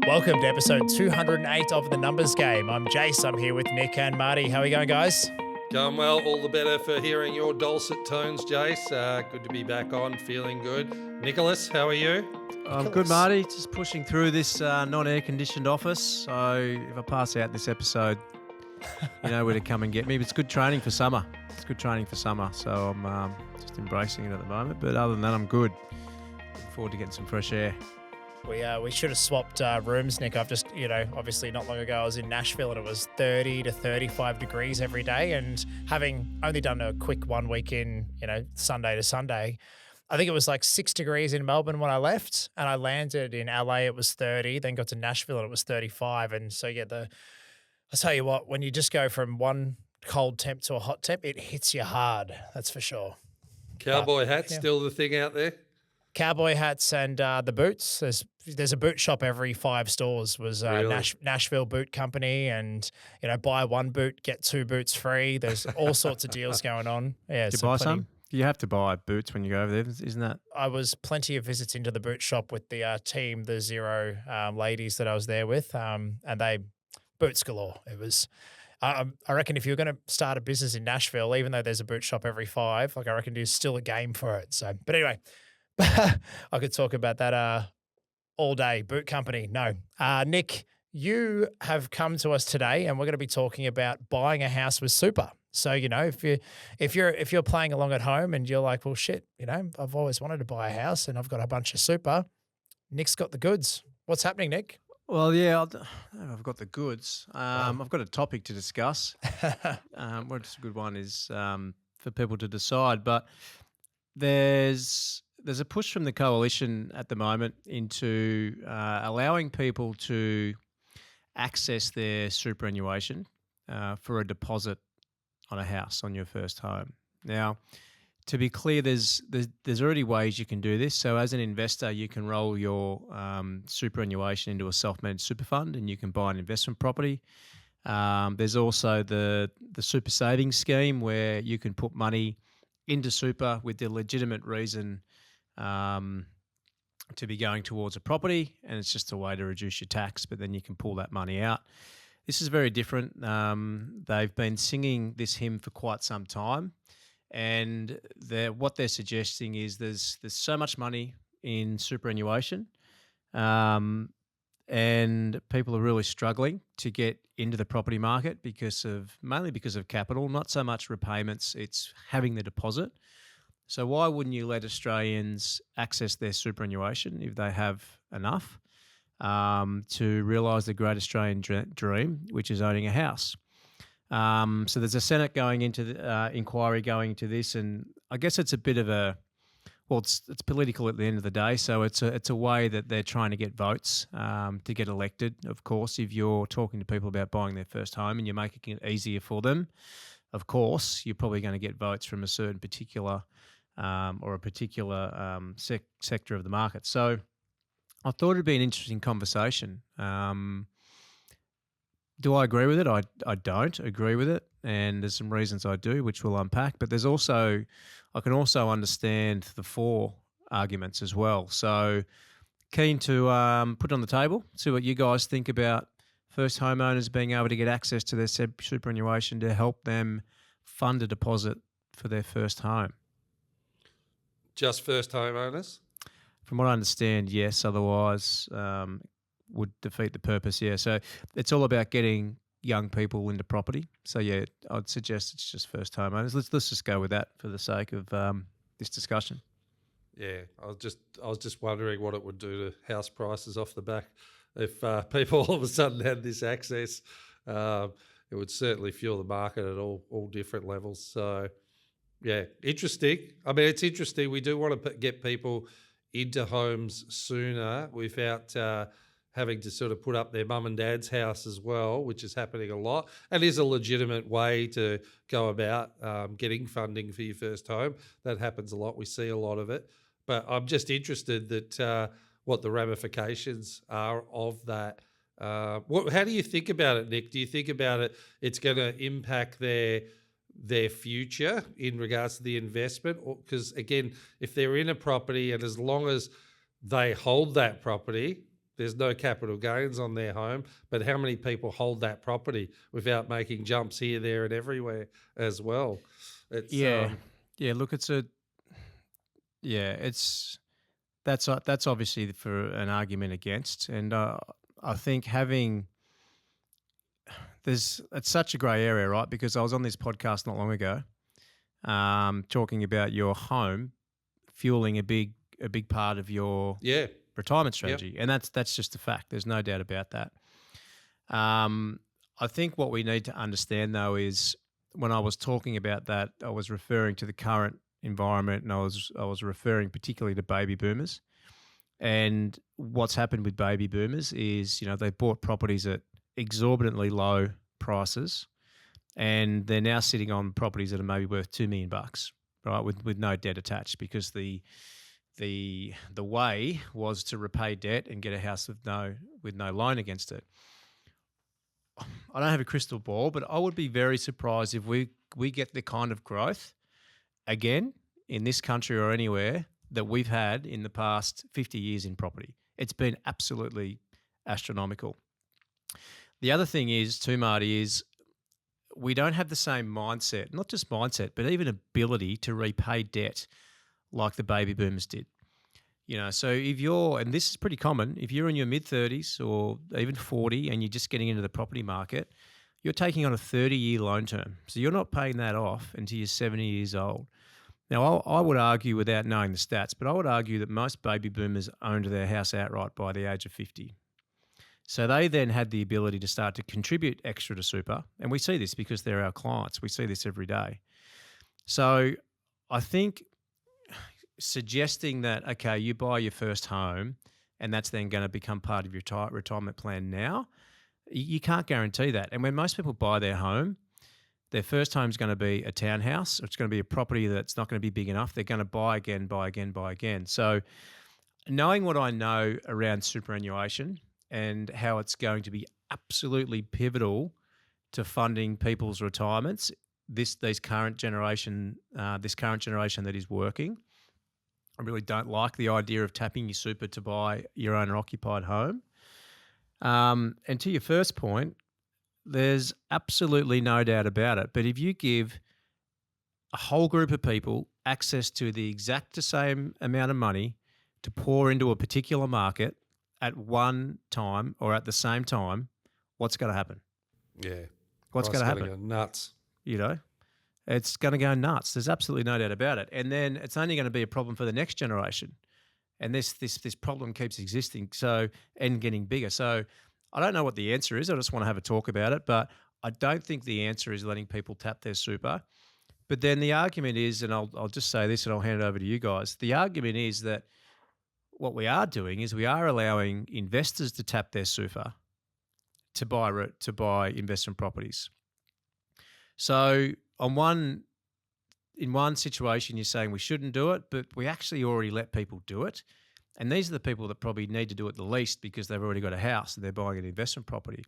Welcome to episode 208 of The Numbers Game. I'm Jace. I'm here with Nick and Marty. How are we going, guys? Going well. All the better for hearing your dulcet tones, Jace. Good to be back on. Feeling good. Nicholas, how are you? I'm good, Marty. Just pushing through this non-air-conditioned office. So if I pass out this episode, you know where to come and get me. But it's good training for summer. So I'm just embracing it at the moment. But other than that, I'm good. Looking forward to getting some fresh air. We should have swapped rooms, Nick. I've just, obviously not long ago I was in Nashville and it was 30 to 35 degrees every day. And having only done a quick 1 week in, Sunday to Sunday, I think it was like 6 degrees in Melbourne when I left, and I landed in LA, it was 30, then got to Nashville and it was 35. And so, I'll tell you what, when you just go from one cold temp to a hot temp, it hits you hard. That's for sure. Cowboy hats, still the thing out there? Cowboy hats and the boots. There's a boot shop every 5 stores. Was Really? Nashville Boot Company, and buy one boot get 2 boots free. There's all sorts of deals going on. Yeah, Did you buy some? You have to buy boots when you go over there, isn't that? I was plenty of visits into the boot shop with the team, the Zero ladies that I was there with, and they boots galore. It was. I reckon if you're going to start a business in Nashville, even though there's a boot shop every 5, I reckon there's still a game for it. So, but anyway. I could talk about that all day. Boot company, no. Nick, you have come to us today, and we're going to be talking about buying a house with super. So if you're playing along at home and you're like, well, shit, I've always wanted to buy a house and I've got a bunch of super. Nick's got the goods. What's happening, Nick? Well, yeah, I've got the goods. I've got a topic to discuss. What's a good one is for people to decide, but there's a push from the coalition at the moment into allowing people to access their superannuation for a deposit on a house on your first home. Now, to be clear, there's already ways you can do this. So as an investor, you can roll your superannuation into a self-managed super fund, and you can buy an investment property. There's also the super savings scheme, where you can put money into super with the legitimate reason to be going towards a property, and it's just a way to reduce your tax, but then you can pull that money out. This is very different. They've been singing this hymn for quite some time, and what they're suggesting is there's so much money in superannuation, and people are really struggling to get into the property market mainly because of capital, not so much repayments, it's having the deposit. So why wouldn't you let Australians access their superannuation if they have enough to realise the great Australian dream, which is owning a house? So there's a Senate going into the inquiry going into this, and I guess it's a bit of it's political at the end of the day. So it's a way that they're trying to get votes to get elected. Of course, if you're talking to people about buying their first home and you're making it easier for them, of course, you're probably going to get votes from a certain particular sector of the market. So I thought it'd be an interesting conversation. Do I agree with it? I don't agree with it, and there's some reasons I do, which we'll unpack. But I can also understand the for arguments as well. So keen to put it on the table, see what you guys think about first homeowners being able to get access to their superannuation to help them fund a deposit for their first home. Just first homeowners? From what I understand, yes. Otherwise, would defeat the purpose. Yeah. So it's all about getting young people into property. So yeah, I'd suggest it's just first homeowners. Let's just go with that for the sake of this discussion. Yeah, I was just wondering what it would do to house prices off the back if people all of a sudden had this access. It would certainly fuel the market at all different levels. So. Yeah, interesting. I mean, it's interesting. We do want to get people into homes sooner without having to sort of put up their mum and dad's house as well, which is happening a lot and is a legitimate way to go about getting funding for your first home. That happens a lot. We see a lot of it. But I'm just interested that what the ramifications are of that. How do you think about it, Nick? Do you think about it's going to impact their future in regards to the investment? Because again, if they're in a property and as long as they hold that property, there's no capital gains on their home, but how many people hold that property without making jumps here, there, and everywhere as well? It's Yeah, yeah. Look, it's that's obviously for an argument against, and I think it's such a grey area, right? Because I was on this podcast not long ago, talking about your home fueling a big part of your yeah, retirement yep, strategy, and that's just a fact. There's no doubt about that. I think what we need to understand though is when I was talking about that, I was referring to the current environment, and I was referring particularly to baby boomers. And what's happened with baby boomers is, they bought properties at exorbitantly low prices, and they're now sitting on properties that are maybe worth $2 million, right, with no debt attached, because the way was to repay debt and get a house with no loan against it. I don't have a crystal ball, but I would be very surprised if we get the kind of growth again in this country or anywhere that we've had in the past 50 years in property. It's been absolutely astronomical. The other thing is, too, Marty, is we don't have the same mindset, not just mindset, but even ability to repay debt like the baby boomers did. So if you're, and this is pretty common, if you're in your mid-30s or even 40 and you're just getting into the property market, you're taking on a 30-year loan term. So you're not paying that off until you're 70 years old. Now, I would argue, without knowing the stats, but I would argue that most baby boomers owned their house outright by the age of 50. So they then had the ability to start to contribute extra to super. And we see this because they're our clients. We see this every day. So I think suggesting that, okay, you buy your first home and that's then going to become part of your retirement plan now, you can't guarantee that. And when most people buy their home, their first home is going to be a townhouse, or it's going to be a property that's not going to be big enough. They're going to buy again, buy again, buy again. So knowing what I know around superannuation and how it's going to be absolutely pivotal to funding people's retirements, this current generation that is working, I really don't like the idea of tapping your super to buy your owner-occupied home. And to your first point, there's absolutely no doubt about it. But if you give a whole group of people access to the exact same amount of money to pour into a particular market at one time or at the same time, what's going to happen? yeah. What's going to happen? Go nuts. It's going to go nuts. There's absolutely no doubt about it. And then it's only going to be a problem for the next generation. And this problem keeps existing and getting bigger. So I don't know what the answer is. I just want to have a talk about it. But I don't think the answer is letting people tap their super. But then the argument is, and I'll just say this and I'll hand it over to you guys. The argument is that what we are doing is we are allowing investors to tap their super to buy investment properties. So in one situation, you're saying we shouldn't do it, but we actually already let people do it. And these are the people that probably need to do it the least because they've already got a house and they're buying an investment property.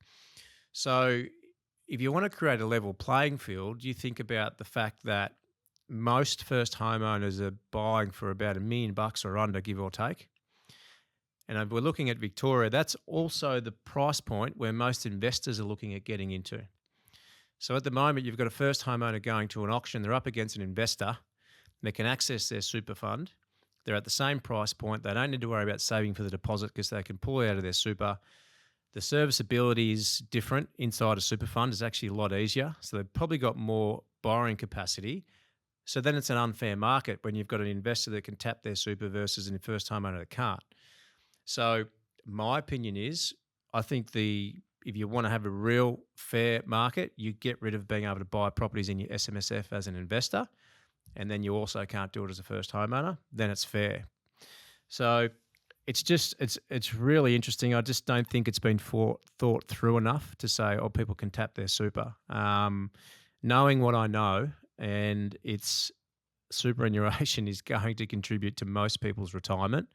So if you want to create a level playing field, you think about the fact that most first homeowners are buying for about $1 million or under, give or take. And if we're looking at Victoria, that's also the price point where most investors are looking at getting into. So at the moment, you've got a first homeowner going to an auction. They're up against an investor. They can access their super fund. They're at the same price point. They don't need to worry about saving for the deposit because they can pull it out of their super. The serviceability is different inside a super fund. It's actually a lot easier. So they've probably got more borrowing capacity. So then it's an unfair market when you've got an investor that can tap their super versus a first homeowner that can't. So my opinion is, I think if you want to have a real fair market, you get rid of being able to buy properties in your SMSF as an investor, and then you also can't do it as a first homeowner, then it's fair. So it's really interesting. I just don't think it's been thought through enough to say, people can tap their super. Knowing what I know, and it's superannuation is going to contribute to most people's retirement,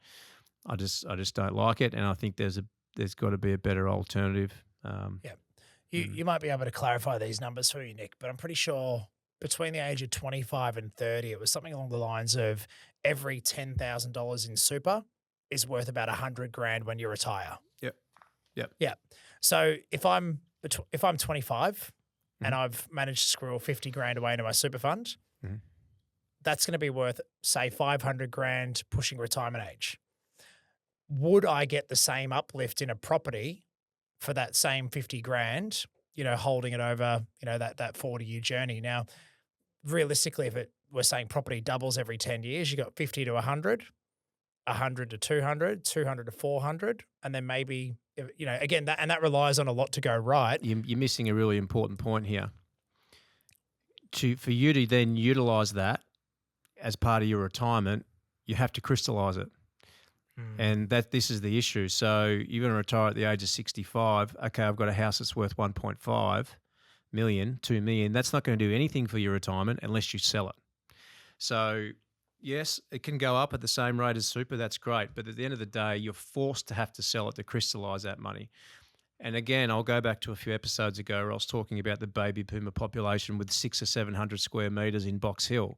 I just don't like it, and I think there's got to be a better alternative. You might be able to clarify these numbers for you, Nick, but I'm pretty sure between the age of 25 and 30, it was something along the lines of every $10,000 in super is worth about $100,000 when you retire. Yeah. Yep. Yeah. So if I'm 25 and Mhm. I've managed to squirrel 50 grand away into my super fund, Mhm. that's going to be worth, say, 500 grand pushing retirement age. Would I get the same uplift in a property for that same 50 grand, holding it over, that 40-year journey? Now, realistically, if we're saying property doubles every 10 years, you got 50 to 100, 100 to 200, 200 to 400, and then maybe, again, that relies on a lot to go right. You're missing a really important point here. For you to then utilize that as part of your retirement, you have to crystallize it. Mm. And this is the issue. So you're going to retire at the age of 65. Okay, I've got a house that's worth 1.5 million, 2 million. That's not going to do anything for your retirement unless you sell it. So yes, it can go up at the same rate as super. That's great. But at the end of the day, you're forced to have to sell it to crystallize that money. And again, I'll go back to a few episodes ago where I was talking about the baby boomer population with 600 or 700 square meters in Box Hill.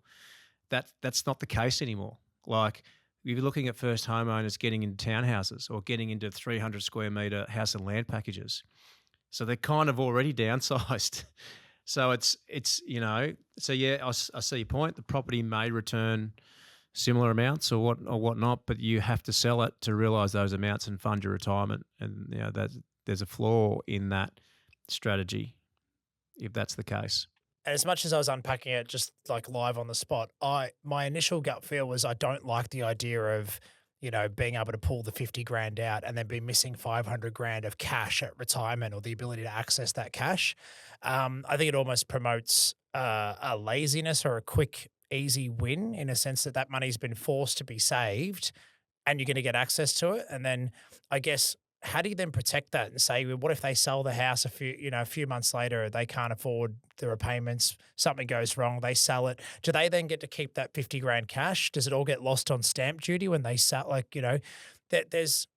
That's not the case anymore. Like, if you're looking at first homeowners getting into townhouses or getting into 300 square meter house and land packages. So they're kind of already downsized. So so yeah, I see your point. The property may return similar amounts or whatnot, but you have to sell it to realize those amounts and fund your retirement. And that there's a flaw in that strategy if that's the case. And as much as I was unpacking it just like live on the spot, my initial gut feel was I don't like the idea of, being able to pull the 50 grand out and then be missing 500 grand of cash at retirement or the ability to access that cash. I think it almost promotes a laziness or a quick, easy win in a sense that money's been forced to be saved and you're going to get access to it. And then I guess, how do you then protect that and say, well, what if they sell the house a few months later, they can't afford the repayments, something goes wrong, they sell it. Do they then get to keep that 50 grand cash? Does it all get lost on stamp duty when they sell? There's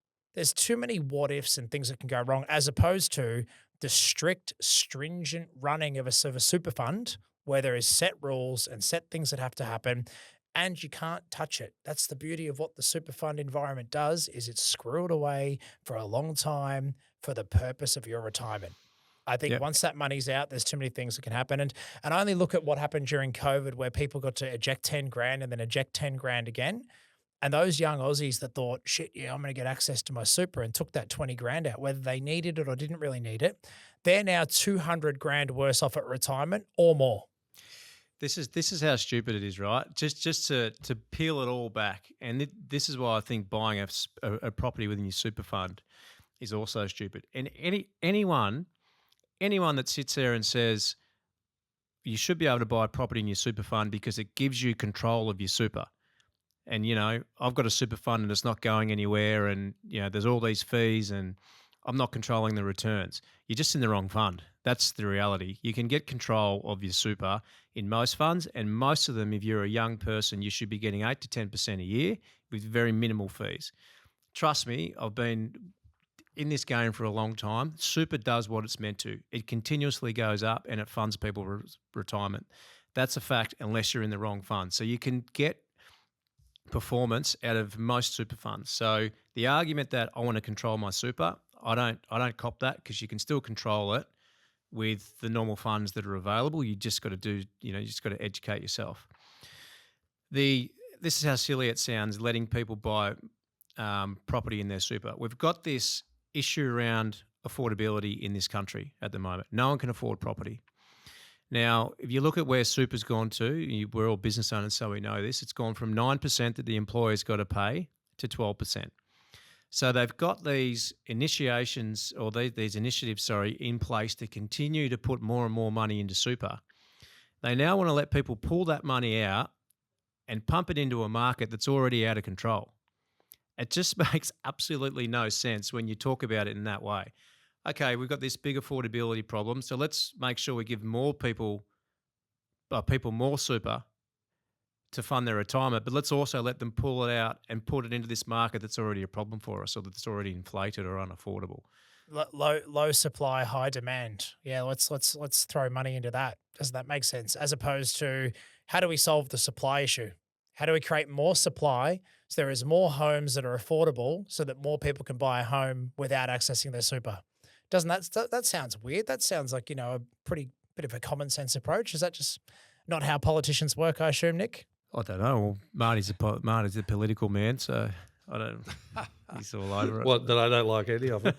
too many what ifs and things that can go wrong, as opposed to the strict, stringent running of a super fund where there is set rules and set things that have to happen and you can't touch it. That's the beauty of what the super fund environment does, is it's squirreled away for a long time for the purpose of your retirement. I think Yep. once that money's out, there's too many things that can happen. And I only look at what happened during COVID where people got to eject 10 grand and then eject 10 grand again. And those young Aussies that thought, shit, yeah, I'm going to get access to my super and took that 20 grand out, whether they needed it or didn't really need it, they're now 200 grand worse off at retirement or more. This is how stupid it is, right? Just to peel it all back, and this is why I think buying a property within your super fund is also stupid. And anyone that sits there and says you should be able to buy a property in your super fund because it gives you control of your super, and I've got a super fund and it's not going anywhere, and there's all these fees and I'm not controlling the returns. You're just in the wrong fund. That's the reality. You can get control of your super in most funds, and most of them, if you're a young person, you should be getting 8 to 10% a year with very minimal fees. Trust me, I've been in this game for a long time. Super does what it's meant to. It continuously goes up and it funds people's retirement. That's a fact unless you're in the wrong fund. So you can get performance out of most super funds. So the argument that I want to control my super, I don't cop that, because you can still control it with the normal funds that are available. You just got to educate yourself. This is how silly it sounds, letting people buy property in their super. We've got this issue around affordability in this country at the moment. No one can afford property. Now, if you look at where super's gone to, we're all business owners, so we know this. It's gone from 9% that the employer's got to pay to 12%. So they've got these initiatives, in place to continue to put more and more money into super. They now want to let people pull that money out and pump it into a market that's already out of control. It just makes absolutely no sense when you talk about it in that way. Okay, we've got this big affordability problem, so let's make sure we give more people more super to fund their retirement, but let's also let them pull it out and put it into this market that's already a problem for us, or that's already inflated or unaffordable. Low supply, high demand. Yeah, let's throw money into that. Doesn't that make sense? As opposed to, how do we solve the supply issue? How do we create more supply So there is more homes that are affordable so that more people can buy a home without accessing their super. Doesn't that sounds weird? That sounds like, a pretty bit of a common sense approach. Is that just not how politicians work, I assume, Nick? I don't know. Well, Marty's a political man, so I don't. He's all over it. Well, that I don't like any of them,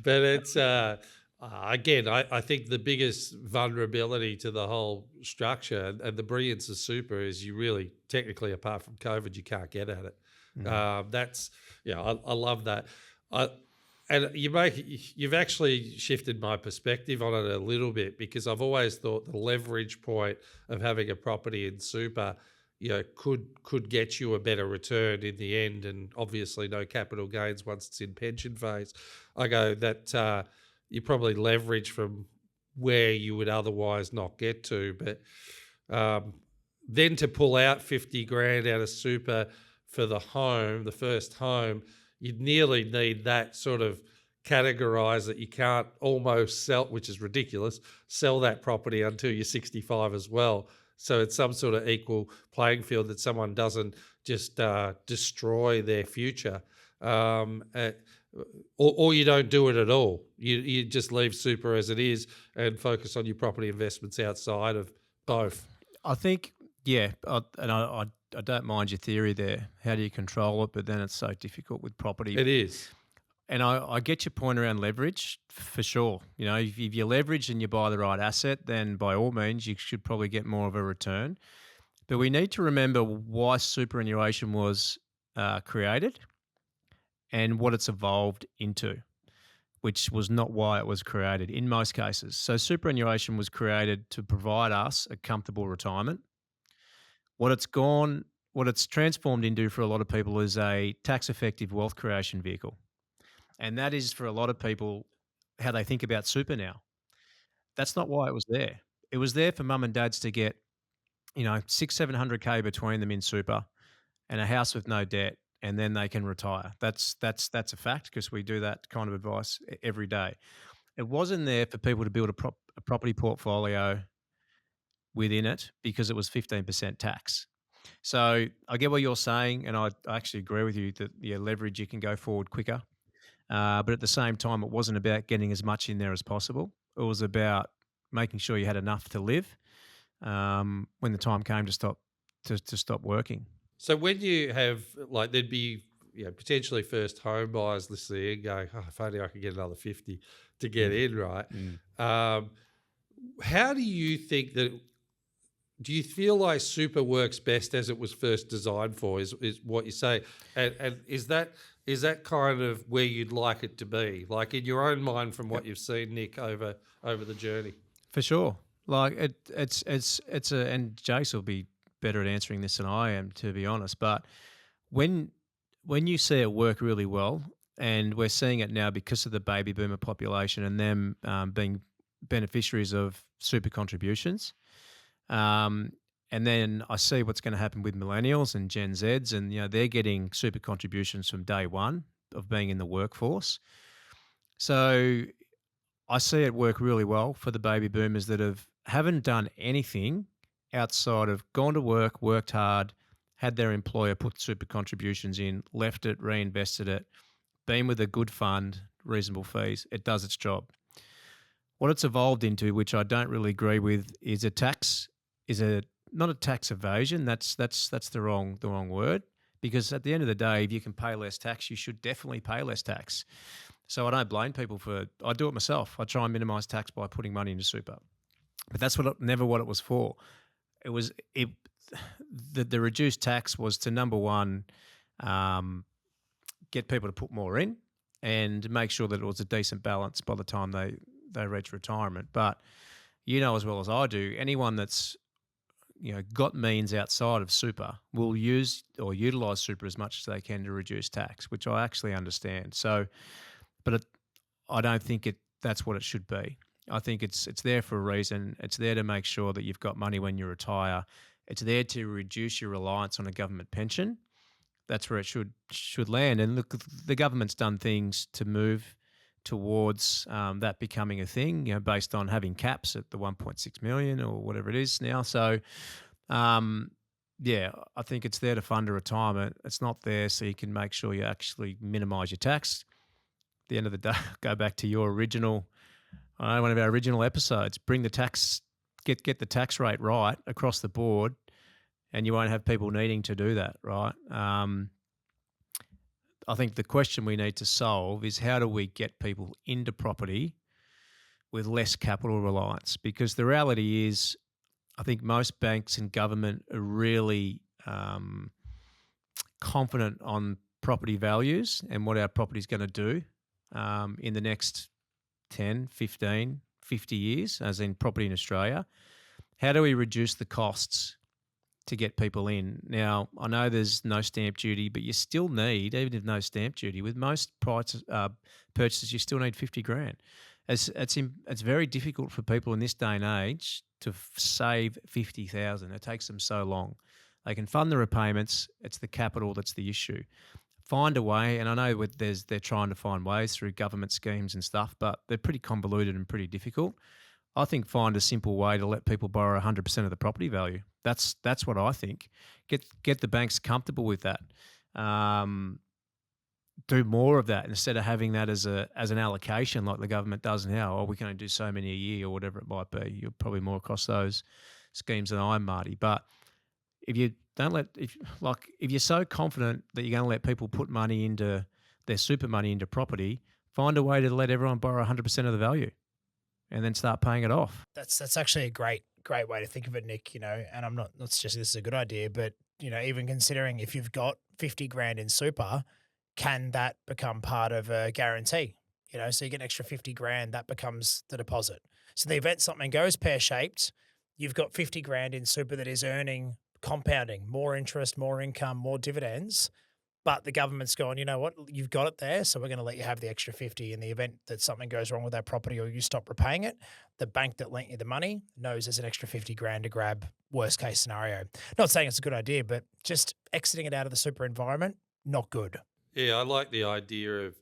but it's again, I think the biggest vulnerability to the whole structure and the brilliance of super is you really technically, apart from COVID, you can't get at it. That's I love that. And you've actually shifted my perspective on it a little bit, because I've always thought the leverage point of having a property in super, could get you a better return in the end, and obviously no capital gains once it's in pension phase. I go that you probably leverage from where you would otherwise not get to, but then to pull out 50 grand out of super for the first home, you'd nearly need that sort of categorise that you can't almost sell, which is ridiculous, sell that property until you're 65 as well. So it's some sort of equal playing field that someone doesn't just destroy their future. Or you don't do it at all. You just leave super as it is and focus on your property investments outside of both. I think, I don't mind your theory there. How do you control it? But then it's so difficult with property. It is. And I get your point around leverage for sure. If you leverage and you buy the right asset, then by all means you should probably get more of a return. But we need to remember why superannuation was created and what it's evolved into, which was not why it was created in most cases. So superannuation was created to provide us a comfortable retirement. What it's transformed into for a lot of people is a tax-effective wealth creation vehicle. And that is, for a lot of people, how they think about super now. That's not why it was there. It was there for mum and dads to get, 600-700K between them in super and a house with no debt, and then they can retire. That's a fact, because we do that kind of advice every day. It wasn't there for people to build a property portfolio within it because it was 15% tax. So I get what you're saying, and I actually agree with you that leverage, you can go forward quicker. But at the same time, it wasn't about getting as much in there as possible. It was about making sure you had enough to live when the time came to stop working. So when you have, there'd be potentially first home buyers listening and going, if only I could get another 50 to get in, right? How do you think that? Do you feel like super works best as it was first designed for? Is what you say, and is that kind of where you'd like it to be, like in your own mind, from what you've seen, Nick, over the journey? For sure, and Jace will be better at answering this than I am, to be honest. But when you see it work really well, and we're seeing it now because of the baby boomer population and them being beneficiaries of super contributions. And then I see what's going to happen with millennials and Gen Zs, and they're getting super contributions from day one of being in the workforce. So I see it work really well for the baby boomers that haven't done anything outside of gone to work, worked hard, had their employer put super contributions in, left it, reinvested it, been with a good fund, reasonable fees. It does its job. What it's evolved into, which I don't really agree with, is not a tax evasion. That's the wrong word, because at the end of the day, if you can pay less tax, you should definitely pay less tax. So I don't blame people I do it myself. I try and minimise tax by putting money into super, but that's never what it was for. The reduced tax was to, number one, get people to put more in and make sure that it was a decent balance by the time they reach retirement. But as well as I do, anyone that's got means outside of super will use or utilise super as much as they can to reduce tax, which I actually understand. So, but I don't think that's what it should be. I think it's there for a reason. It's there to make sure that you've got money when you retire. It's there to reduce your reliance on a government pension. That's where it should land. And look, the government's done things to move towards that becoming a thing, based on having caps at the 1.6 million or whatever it is now. So Yeah, I think it's there to fund a retirement. It's not there so you can make sure you actually minimise your tax. At the end of the day, go back to your original, one of our original episodes. Bring the tax, get the tax rate right across the board, and you won't have people needing to do that, right? I think the question we need to solve is how do we get people into property with less capital reliance? Because the reality is, I think most banks and government are really confident on property values and what our property is going to do in the next 10, 15, 50 years, as in property in Australia. How do we reduce the costs to get people in? Now, I know there's no stamp duty, but you still need, even if no stamp duty, with most purchases, you still need 50 grand. It's very difficult for people in this day and age to save 50,000. It takes them so long. They can fund the repayments. It's the capital that's the issue. Find a way, and I know they're trying to find ways through government schemes and stuff, but they're pretty convoluted and pretty difficult. I think find a simple way to let people borrow 100% of the property value. That's what I think. Get the banks comfortable with that. Do more of that instead of having that as an allocation like the government does now. Or we can only do so many a year or whatever it might be. You're probably more across those schemes than I am, Marty. But if you don't if you're so confident that you're going to let people put money into their super money into property, find a way to let everyone borrow 100% of the value, and then start paying it off. That's actually a great way to think of it, Nick. And I'm not suggesting this is a good idea, but even considering if you've got 50 grand in super, can that become part of a guarantee? So you get an extra 50 grand, that becomes the deposit. So the event something goes pear-shaped, you've got 50 grand in super that is earning, compounding, more interest, more income, more dividends, but the government's going, you know what, you've got it there, so we're going to let you have the extra 50 in the event that something goes wrong with that property or you stop repaying it. The bank that lent you the money knows there's an extra 50 grand to grab, worst case scenario. Not saying it's a good idea, but just exiting it out of the super environment, not good. Yeah, I like the idea of,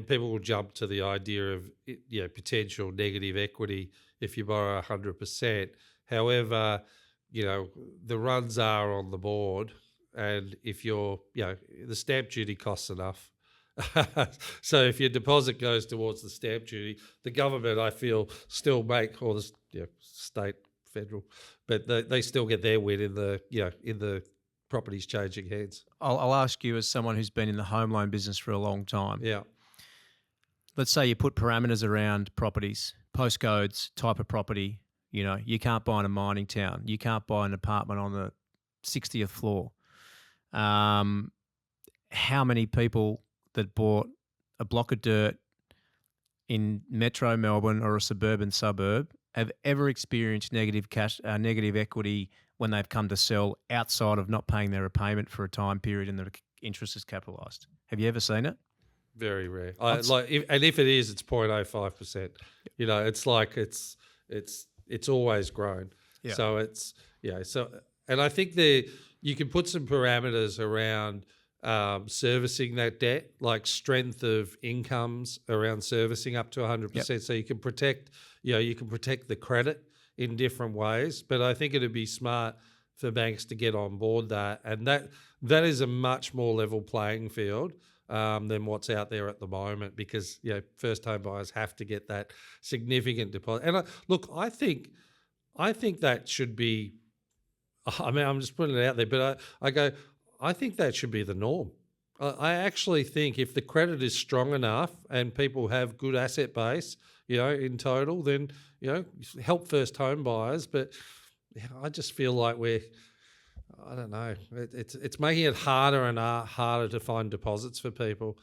people will jump to the idea of, potential negative equity if you borrow 100%. However, the runs are on the board, and if you're, the stamp duty costs enough. So if your deposit goes towards the stamp duty, the government, I feel, still make, or the state, federal, but they still get their win in the properties changing hands. I'll ask you, as someone who's been in the home loan business for a long time. Yeah. Let's say you put parameters around properties, postcodes, type of property. You can't buy in a mining town. You can't buy an apartment on the 60th floor. How many people that bought a block of dirt in Metro Melbourne or a suburban suburb have ever experienced negative equity when they've come to sell outside of not paying their repayment for a time period and the interest is capitalised? Have you ever seen it? Very rare. If it is, it's 0.05%. It's like it's always grown. Yeah. So and I think you can put some parameters around servicing that debt, like strength of incomes around servicing up to 100%. Yep. So you can protect the credit in different ways. But I think it'd be smart for banks to get on board that, and that is a much more level playing field than what's out there at the moment, because first home buyers have to get that significant deposit. And I think that should be. I'm just putting it out there, but I think that should be the norm. I actually think if the credit is strong enough and people have good asset base, in total, then help first home buyers. But I just feel like I don't know. It's making it harder and harder to find deposits for people.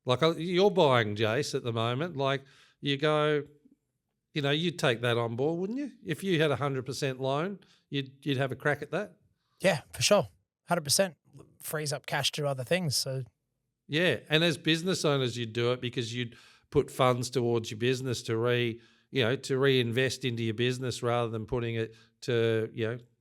Like you're buying, Jace, at the moment. Like you go, you'd take that on board, wouldn't you? If you had 100% loan, you'd have a crack at that. Yeah, for sure. 100% frees up cash to other things. So yeah, and as business owners, you'd do it because you'd put funds towards your business to reinvest into your business rather than putting it to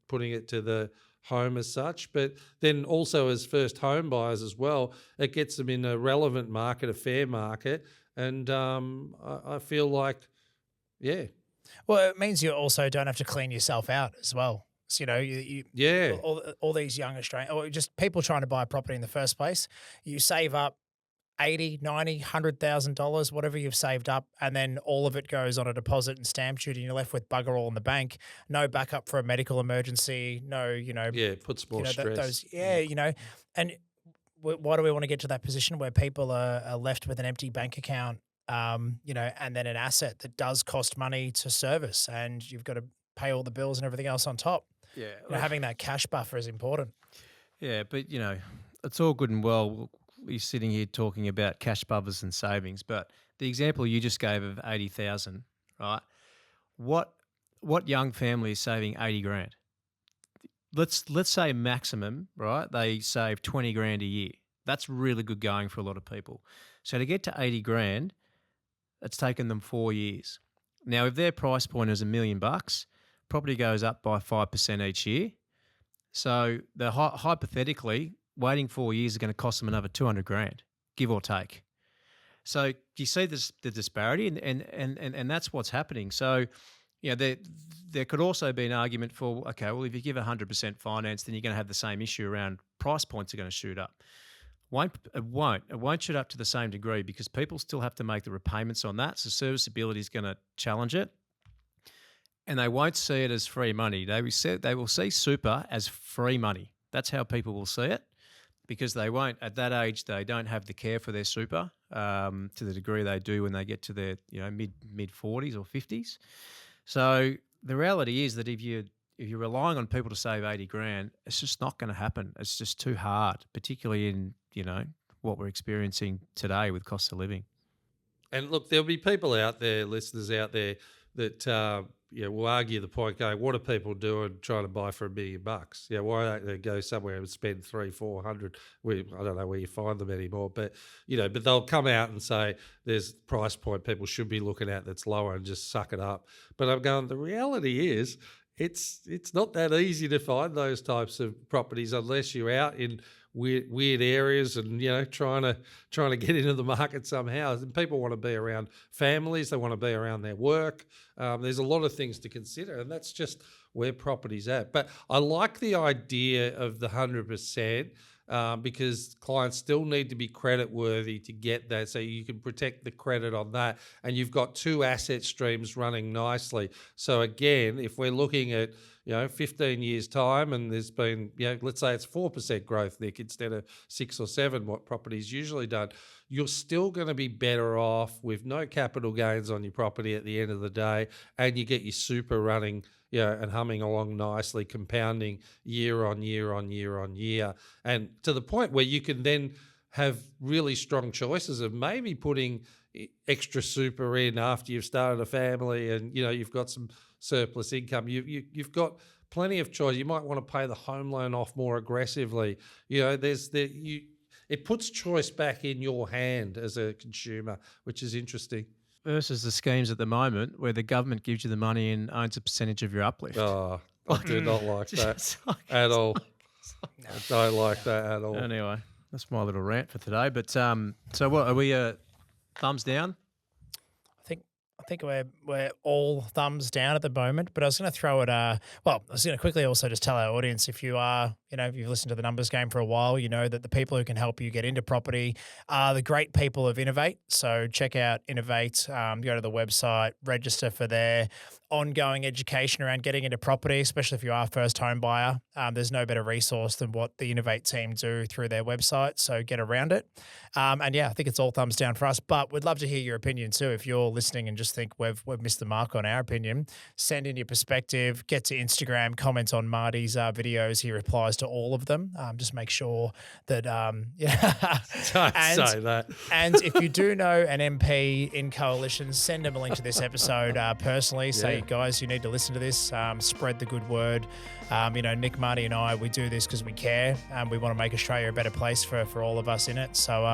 the home as such. But then also as first home buyers as well, it gets them in a relevant market, a fair market, and I feel like, yeah. Well, it means you also don't have to clean yourself out as well. assets. You know, Yeah. all these young Australians, or just people trying to buy a property in the first place. You save up 80, 90, $100,000, whatever you've saved up, and then all of it goes on a deposit and stamp duty, and you're left with bugger all in the bank. No backup for a medical emergency. No, Yeah, it puts more stress. and why do we want to get to that position where people are left with an empty bank account, and then an asset that does cost money to service, and you've got to pay all the bills and everything else on top? Yeah. Having that cash buffer is important. Yeah, but it's all good and well. We're sitting here talking about cash buffers and savings, but the example you just gave of 80,000, right? What young family is saving 80 grand? Let's say maximum, right? They save 20 grand a year. That's really good going for a lot of people. So to get to 80 grand, it's taken them 4 years. Now, if their price point is $1 million, property goes up by 5% each year. So hypothetically, waiting 4 years is going to cost them another 200 grand, give or take. So you see the disparity, and that's what's happening. So, there could also be an argument for, okay, well, if you give 100% finance, then you're going to have the same issue around price points are going to shoot up. It won't shoot up to the same degree because people still have to make the repayments on that. So serviceability is going to challenge it. And they won't see it as free money. They will see super as free money. That's how people will see it, because they won't, at that age, they don't have the care for their super to the degree they do when they get to their mid 40s or 50s. So the reality is that if you're relying on people to save 80 grand, it's just not going to happen. It's just too hard, particularly in what we're experiencing today with cost of living. And look, there'll be people out there, listeners out there, that will argue the point going, what are people doing trying to buy for $1 million? Why don't they go somewhere and spend 300-400? I don't know where you find them anymore, but but they'll come out and say there's price point people should be looking at that's lower and just suck it up. But I'm going, the reality is it's not that easy to find those types of properties unless you're out in weird areas and trying to get into the market somehow. And people want to be around families, they want to be around their work. There's a lot of things to consider, and that's just where property's at. But I like the idea of the 100%. Because clients still need to be credit worthy to get that, so you can protect the credit on that, and you've got two asset streams running nicely. So again, if we're looking at 15 years time, and there's been let's say it's 4% growth, Nick, instead of 6 or 7, what property's usually done, you're still going to be better off with no capital gains on your property at the end of the day, and you get your super running and humming along nicely, compounding year on year on year on year, and to the point where you can then have really strong choices of maybe putting extra super in after you've started a family and you've got some surplus income. You've got plenty of choice. You might want to pay the home loan off more aggressively. It puts choice back in your hand as a consumer, which is interesting. Versus the schemes at the moment where the government gives you the money and owns a percentage of your uplift. Oh, I do not like that at all. I don't like that at all. Anyway, that's my little rant for today. But so what, are we thumbs down? I think we're all thumbs down at the moment, but I was going to throw it. I was going to quickly also just tell our audience, if you are, if you've listened to the numbers game for a while, you know that the people who can help you get into property are the great people of Innovate. So check out Innovate, go to the website, register for their ongoing education around getting into property, especially if you are a first home buyer. There's no better resource than what the Innovate team do through their website. So get around it. I think it's all thumbs down for us, but we'd love to hear your opinion too. If you're listening and just think we've missed the mark on our opinion, send in your perspective, get to Instagram, comment on Marty's videos. He replies to all of them. Just make sure that, Don't say that. And if you do know an MP in coalition, send them a link to this episode personally. Say, guys, you need to listen to this. Spread the good word. Nick, Marty and I, we do this because we care. We want to make Australia a better place for all of us in it. So,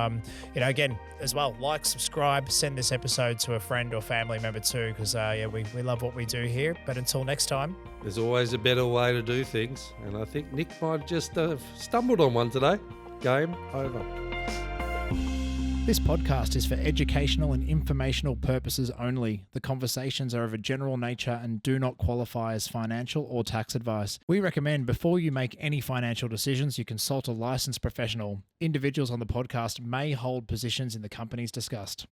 again, as well, like, subscribe, send this episode to a friend or family member too, because, we love what we do here. But until next time. There's always a better way to do things. And I think Nick might have just stumbled on one today. Game over. This podcast is for educational and informational purposes only. The conversations are of a general nature and do not qualify as financial or tax advice. We recommend before you make any financial decisions, you consult a licensed professional. Individuals on the podcast may hold positions in the companies discussed.